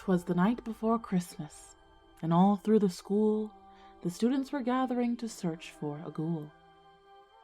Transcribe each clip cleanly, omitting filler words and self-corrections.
'Twas the night before Christmas, and all through the school the students were gathering to search for a ghoul.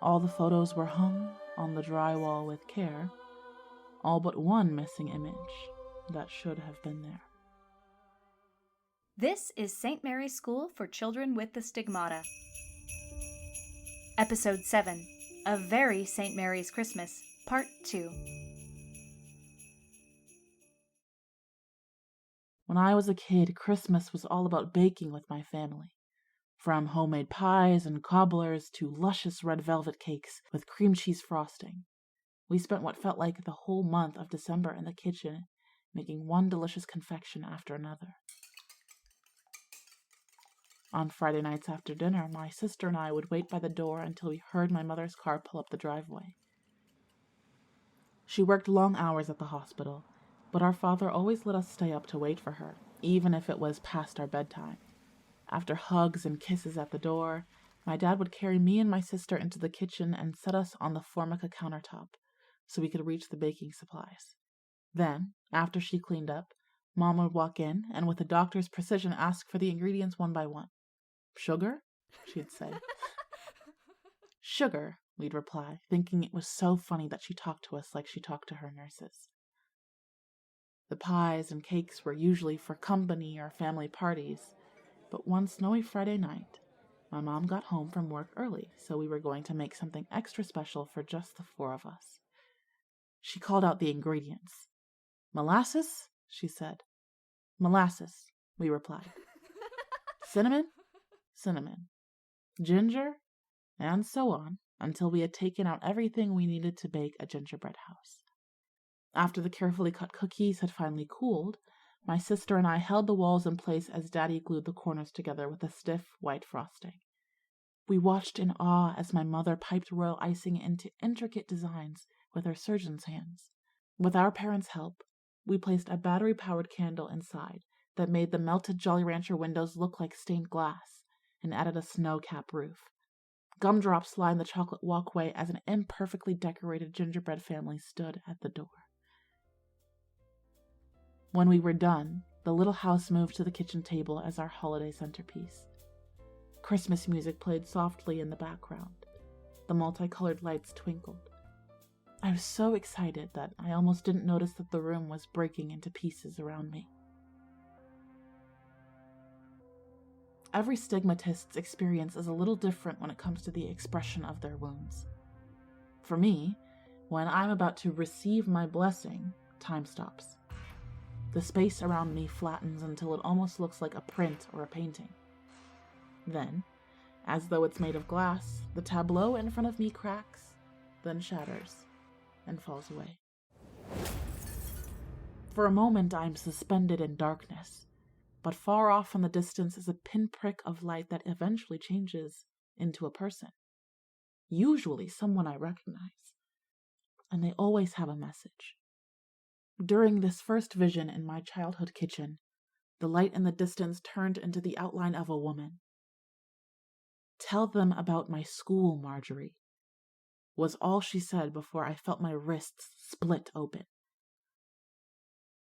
All the photos were hung on the drywall with care, all but one missing image that should have been there. This is St. Mary's School for Children with the Stigmata. Episode 7, A Very St. Mary's Christmas, Part 2. When I was a kid, Christmas was all about baking with my family. From homemade pies and cobblers to luscious red velvet cakes with cream cheese frosting. We spent what felt like the whole month of December in the kitchen, making one delicious confection after another. On Friday nights after dinner, my sister and I would wait by the door until we heard my mother's car pull up the driveway. She worked long hours at the hospital, but our father always let us stay up to wait for her, even if it was past our bedtime. After hugs and kisses at the door, my dad would carry me and my sister into the kitchen and set us on the formica countertop so we could reach the baking supplies. Then, after she cleaned up, Mom would walk in and with a doctor's precision ask for the ingredients one by one. "Sugar?" she'd say. "Sugar," we'd reply, thinking it was so funny that she talked to us like she talked to her nurses. The pies and cakes were usually for company or family parties, but one snowy Friday night, my mom got home from work early, so we were going to make something extra special for just the four of us. She called out the ingredients. "Molasses?" she said. "Molasses," we replied. "Cinnamon?" "Cinnamon." "Ginger?" And so on, until we had taken out everything we needed to bake a gingerbread house. After the carefully cut cookies had finally cooled, my sister and I held the walls in place as Daddy glued the corners together with a stiff white frosting. We watched in awe as my mother piped royal icing into intricate designs with her surgeon's hands. With our parents' help, we placed a battery-powered candle inside that made the melted Jolly Rancher windows look like stained glass and added a snow-cap roof. Gumdrops lined the chocolate walkway as an imperfectly decorated gingerbread family stood at the door. When we were done, the little house moved to the kitchen table as our holiday centerpiece. Christmas music played softly in the background. The multicolored lights twinkled. I was so excited that I almost didn't notice that the room was breaking into pieces around me. Every stigmatist's experience is a little different when it comes to the expression of their wounds. For me, when I'm about to receive my blessing, time stops. The space around me flattens until it almost looks like a print or a painting. Then, as though it's made of glass, the tableau in front of me cracks, then shatters, and falls away. For a moment, I'm suspended in darkness, but far off in the distance is a pinprick of light that eventually changes into a person. Usually someone I recognize, and they always have a message. During this first vision in my childhood kitchen, the light in the distance turned into the outline of a woman. "Tell them about my school, Marjory," was all she said before I felt my wrists split open.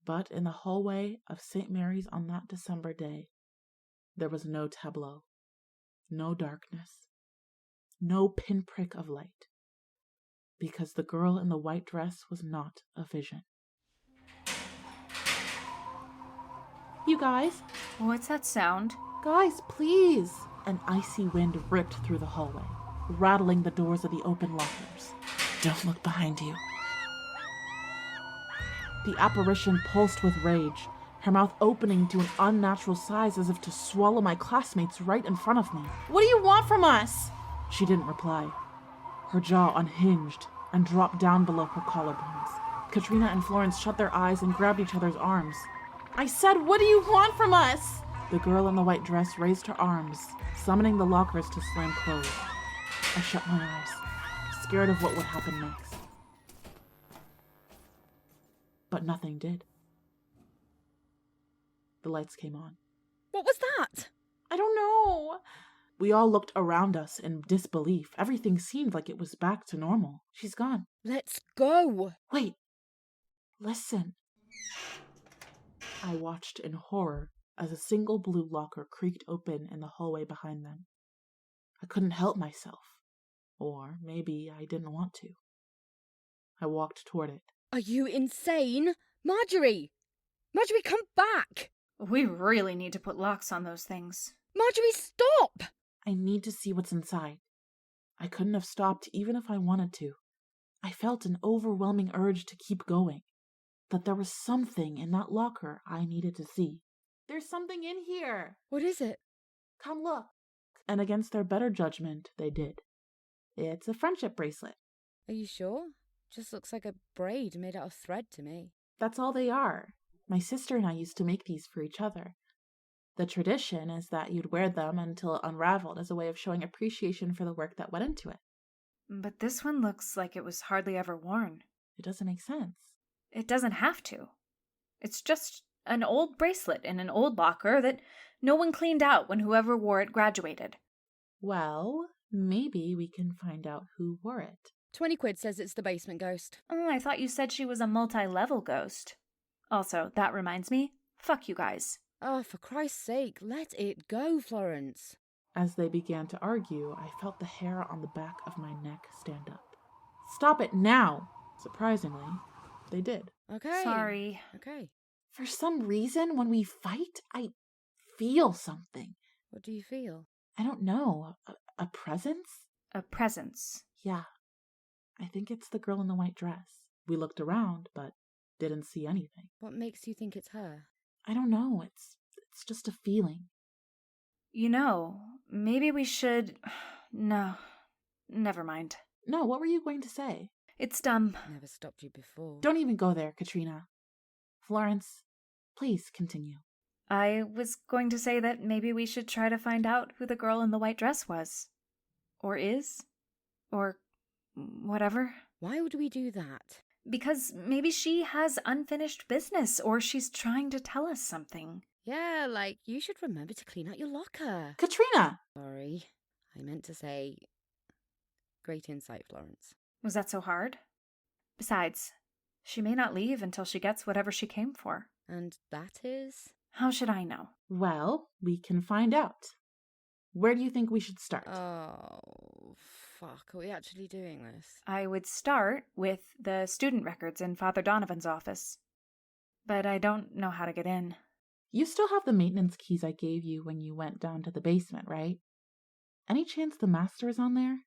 But in the hallway of St. Mary's on that December day, there was no tableau, no darkness, no pinprick of light, because the girl in the white dress was not a vision. "You guys?" What's that sound? "Guys, please!" An icy wind ripped through the hallway, rattling the doors of the open lockers. "Don't look behind you." The apparition pulsed with rage, her mouth opening to an unnatural size as if to swallow my classmates right in front of me. "What do you want from us?" She didn't reply. Her jaw unhinged and dropped down below her collarbones. Katrina and Florence shut their eyes and grabbed each other's arms. "I said, what do you want from us?" The girl in the white dress raised her arms, summoning the lockers to slam closed. I shut my eyes, scared of what would happen next. But nothing did. The lights came on. What was that? "I don't know." We all looked around us in disbelief. Everything seemed like it was back to normal. "She's gone." Let's go. "Wait. Listen." I watched in horror as a single blue locker creaked open in the hallway behind them. I couldn't help myself. Or maybe I didn't want to. I walked toward it. Are you insane? Marjory! Marjory, come back! We really need to put locks on those things. Marjory, stop! I need to see what's inside. I couldn't have stopped even if I wanted to. I felt an overwhelming urge to keep going. That there was something in that locker I needed to see. There's something in here! What is it? Come look. And against their better judgment, they did. It's a friendship bracelet. Are you sure? Just looks like a braid made out of thread to me. That's all they are. My sister and I used to make these for each other. The tradition is that you'd wear them until it unraveled as a way of showing appreciation for the work that went into it. But this one looks like it was hardly ever worn. It doesn't make sense. It doesn't have to. It's just an old bracelet in an old locker that no one cleaned out when whoever wore it graduated. Well, maybe we can find out who wore it. 20 quid says it's the basement ghost. Oh, I thought you said she was a multi-level ghost. Also, that reminds me, fuck you guys. Oh, for Christ's sake, let it go, Florence. As they began to argue, I felt the hair on the back of my neck stand up. Stop it now! Surprisingly, they did. Okay. Sorry. Okay. For some reason, when we fight, I feel something. What do you feel? I don't know. A presence? A presence. Yeah. I think it's the girl in the white dress. We looked around, but didn't see anything. What makes you think it's her? I don't know. It's just a feeling. You know, maybe we should... No, never mind. No, what were you going to say? It's dumb. Never stopped you before. Don't even go there, Katrina. Florence, please continue. I was going to say that maybe we should try to find out who the girl in the white dress was. Or is. Or whatever. Why would we do that? Because maybe she has unfinished business, or she's trying to tell us something. Yeah, like, you should remember to clean out your locker. Katrina! Sorry, I meant to say... Great insight, Florence. Was that so hard? Besides, she may not leave until she gets whatever she came for. And that is? How should I know? Well, we can find out. Where do you think we should start? Oh, fuck, are we actually doing this? I would start with the student records in Father Donovan's office. But I don't know how to get in. You still have the maintenance keys I gave you when you went down to the basement, right? Any chance the master is on there?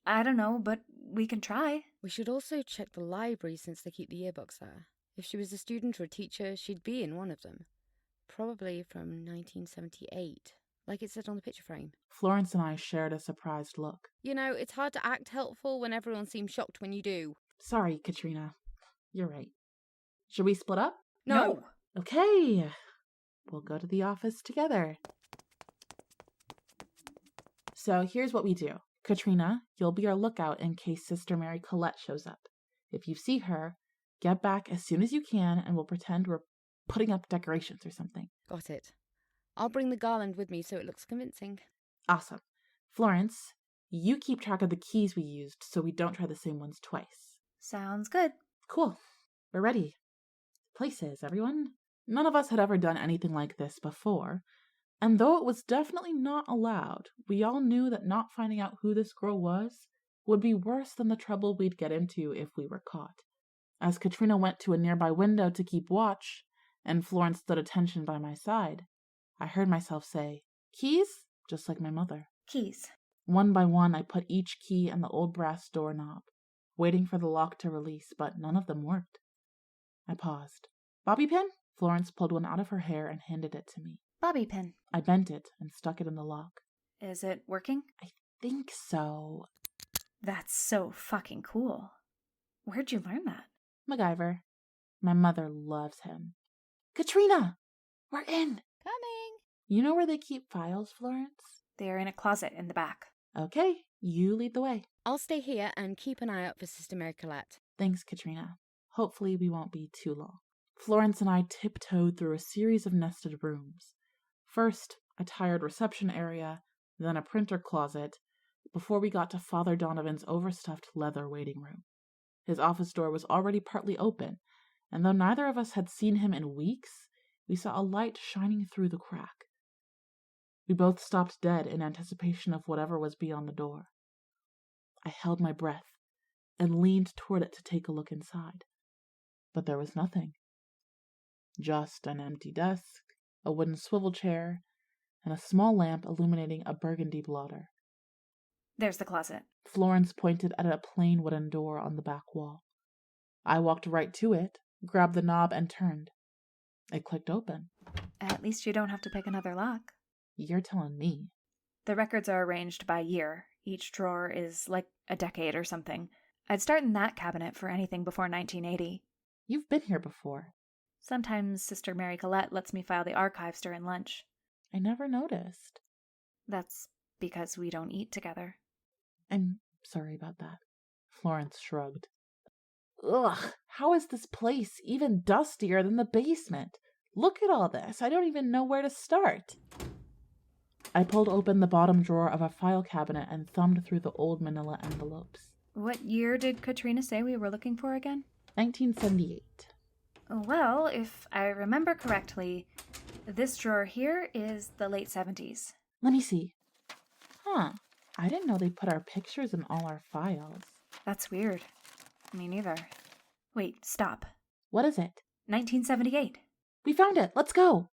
I don't know, but we can try. We should also check the library since they keep the yearbooks there. If she was a student or a teacher, she'd be in one of them. Probably from 1978, like it said on the picture frame. Florence and I shared a surprised look. You know, it's hard to act helpful when everyone seems shocked when you do. Sorry, Katrina. You're right. Should we split up? No. Okay. We'll go to the office together. So here's what we do. Katrina, you'll be our lookout in case Sister Mary Colette shows up. If you see her, get back as soon as you can and we'll pretend we're putting up decorations or something. Got it. I'll bring the garland with me so it looks convincing. Awesome. Florence, you keep track of the keys we used so we don't try the same ones twice. Sounds good. Cool. We're ready. Places, everyone. None of us had ever done anything like this before, and though it was definitely not allowed, we all knew that not finding out who this girl was would be worse than the trouble we'd get into if we were caught. As Katrina went to a nearby window to keep watch, and Florence stood attention by my side, I heard myself say, "Keys?" just like my mother. Keys. One by one, I put each key in the old brass doorknob, waiting for the lock to release, but none of them worked. I paused. Bobby pin? Florence pulled one out of her hair and handed it to me. Bobby pin. I bent it and stuck it in the lock. Is it working? I think so. That's so fucking cool. Where'd you learn that? MacGyver. My mother loves him. Katrina! We're in! Coming! You know where they keep files, Florence? They're in a closet in the back. Okay, you lead the way. I'll stay here and keep an eye out for Sister Mary Colette. Thanks, Katrina. Hopefully we won't be too long. Florence and I tiptoed through a series of nested rooms. First, a tired reception area, then a printer closet, before we got to Father Donovan's overstuffed leather waiting room. His office door was already partly open, and though neither of us had seen him in weeks, we saw a light shining through the crack. We both stopped dead in anticipation of whatever was beyond the door. I held my breath and leaned toward it to take a look inside. But there was nothing. Just an empty desk, a wooden swivel chair, and a small lamp illuminating a burgundy blotter. There's the closet. Florence pointed at a plain wooden door on the back wall. I walked right to it, grabbed the knob, and turned. It clicked open. At least you don't have to pick another lock. You're telling me. The records are arranged by year. Each drawer is like a decade or something. I'd start in that cabinet for anything before 1980. You've been here before. Sometimes Sister Mary Collette lets me file the archives during lunch. I never noticed. That's because we don't eat together. I'm sorry about that. Florence shrugged. Ugh, how is this place even dustier than the basement? Look at all this. I don't even know where to start. I pulled open the bottom drawer of a file cabinet and thumbed through the old manila envelopes. What year did Katrina say we were looking for again? 1978. Well, if I remember correctly, this drawer here is the late 70s. Let me see. Huh. I didn't know they put our pictures in all our files. That's weird. Me neither. Wait, stop. What is it? 1978. We found it. Let's go.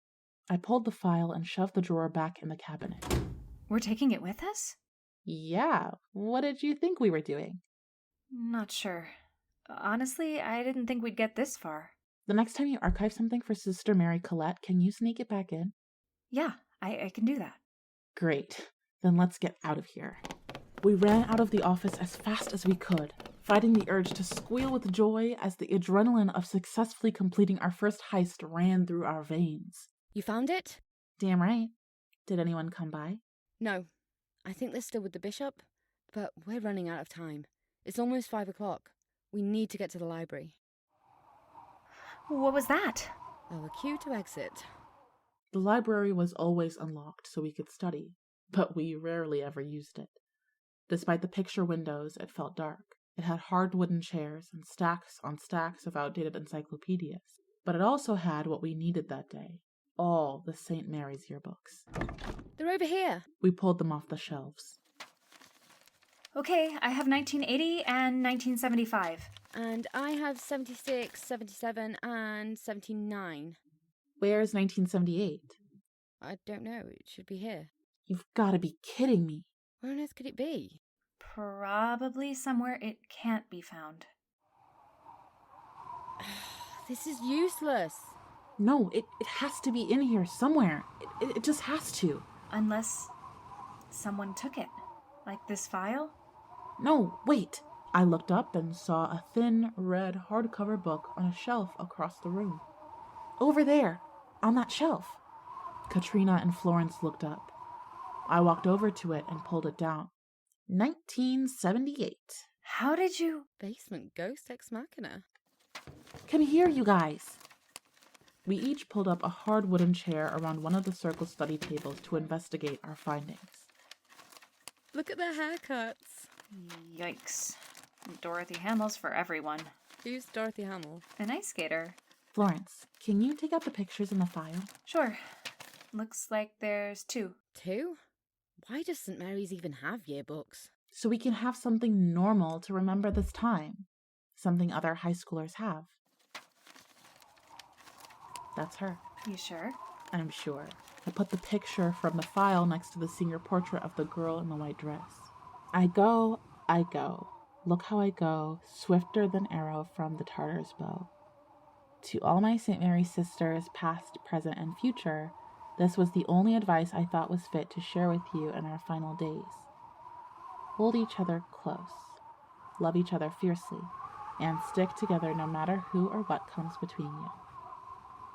I pulled the file and shoved the drawer back in the cabinet. We're taking it with us? Yeah. What did you think we were doing? Not sure. Honestly, I didn't think we'd get this far. The next time you archive something for Sister Mary Collette, can you sneak it back in? Yeah, I can do that. Great. Then let's get out of here. We ran out of the office as fast as we could, fighting the urge to squeal with joy as the adrenaline of successfully completing our first heist ran through our veins. You found it? Damn right. Did anyone come by? No. I think they're still with the bishop, but we're running out of time. It's almost 5 o'clock. We need to get to the library. What was that? Our cue to exit. The library was always unlocked so we could study, but we rarely ever used it. Despite the picture windows, it felt dark. It had hard wooden chairs and stacks on stacks of outdated encyclopedias. But it also had what we needed that day. All the St. Mary's yearbooks. They're over here. We pulled them off the shelves. Okay, I have 1980 and 1975. And I have 76, 77, and 79. Where's 1978? I don't know. It should be here. You've got to be kidding me. Where on earth could it be? Probably somewhere it can't be found. This is useless. No, it has to be in here somewhere. It just has to. Unless someone took it. Like this file? No, wait. I looked up and saw a thin, red hardcover book on a shelf across the room. Over there, on that shelf. Katrina and Florence looked up. I walked over to it and pulled it down. 1978. How did you... Basement ghost ex machina. Come here, you guys. We each pulled up a hard wooden chair around one of the circle study tables to investigate our findings. Look at their haircuts. Yikes. Dorothy Hamill's for everyone. Who's Dorothy Hamill? An ice skater. Florence, can you take out the pictures in the file? Sure. Looks like there's 2. 2? Why does St. Mary's even have yearbooks? So we can have something normal to remember this time. Something other high schoolers have. That's her. You sure? I'm sure. I put the picture from the file next to the senior portrait of the girl in the white dress. I go. Look how I go, swifter than arrow from the Tartar's bow. To all my St. Mary's sisters, past, present, and future, this was the only advice I thought was fit to share with you in our final days. Hold each other close, love each other fiercely, and stick together no matter who or what comes between you.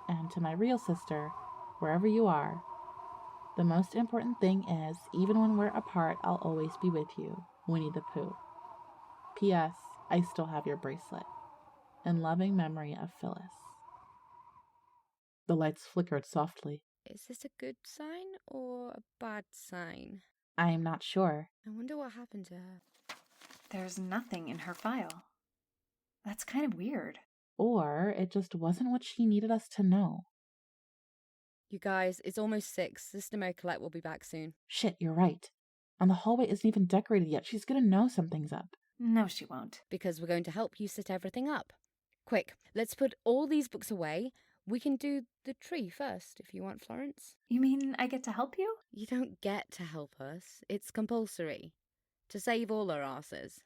And to my real sister, wherever you are, the most important thing is, even when we're apart, I'll always be with you, Winnie the Pooh. P.S. I still have your bracelet. In loving memory of Phyllis. The lights flickered softly. Is this a good sign or a bad sign? I am not sure. I wonder what happened to her. There's nothing in her file. That's kind of weird. Or it just wasn't what she needed us to know. You guys, it's almost 6. Sister Mary Colette will be back soon. Shit, you're right. And the hallway isn't even decorated yet. She's gonna know something's up. No, she won't. Because we're going to help you set everything up. Quick, let's put all these books away. We can do the tree first, if you want, Florence. You mean I get to help you? You don't get to help us. It's compulsory. To save all our asses.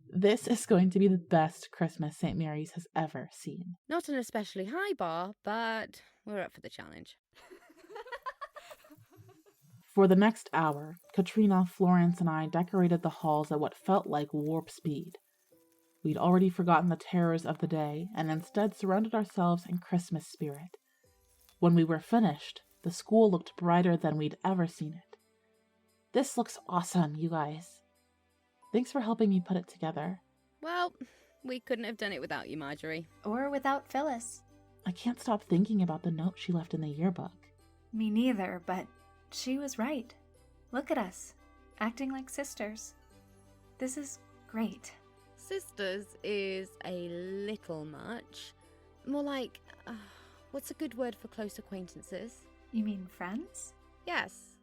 This is going to be the best Christmas St. Mary's has ever seen. Not an especially high bar, but we're up for the challenge. For the next hour, Katrina, Florence, and I decorated the halls at what felt like warp speed. We'd already forgotten the terrors of the day and instead surrounded ourselves in Christmas spirit. When we were finished, the school looked brighter than we'd ever seen it. This looks awesome, you guys. Thanks for helping me put it together. Well, we couldn't have done it without you, Marjory. Or without Phyllis. I can't stop thinking about the note she left in the yearbook. Me neither, but she was right. Look at us, acting like sisters. This is great. Sisters is a little much. More like, what's a good word for close acquaintances? You mean friends? Yes,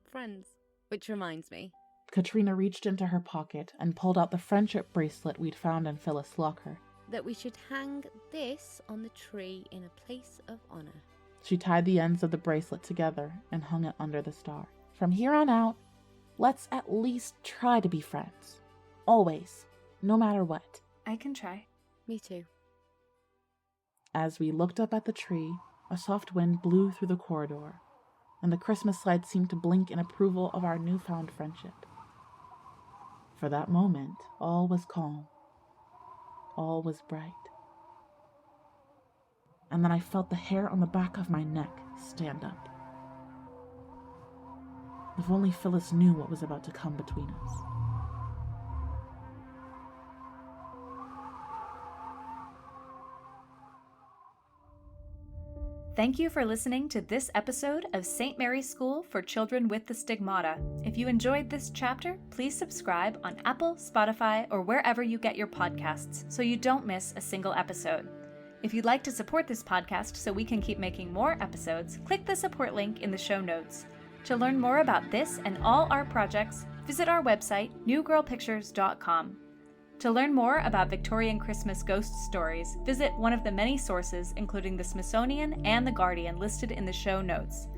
friends. Which reminds me. Katrina reached into her pocket and pulled out the friendship bracelet we'd found in Phyllis' locker. That we should hang this on the tree in a place of honor. She tied the ends of the bracelet together and hung it under the star. From here on out, let's at least try to be friends. Always. No matter what. I can try. Me too. As we looked up at the tree, a soft wind blew through the corridor, and the Christmas lights seemed to blink in approval of our newfound friendship. For that moment, all was calm. All was bright. And then I felt the hair on the back of my neck stand up. If only Phyllis knew what was about to come between us. Thank you for listening to this episode of St. Mary's School for Children with the Stigmata. If you enjoyed this chapter, please subscribe on Apple, Spotify, or wherever you get your podcasts so you don't miss a single episode. If you'd like to support this podcast so we can keep making more episodes, click the support link in the show notes. To learn more about this and all our projects, visit our website, newgirlpictures.com. To learn more about Victorian Christmas Ghost Stories, visit one of the many sources, including the Smithsonian and the Guardian, listed in the show notes.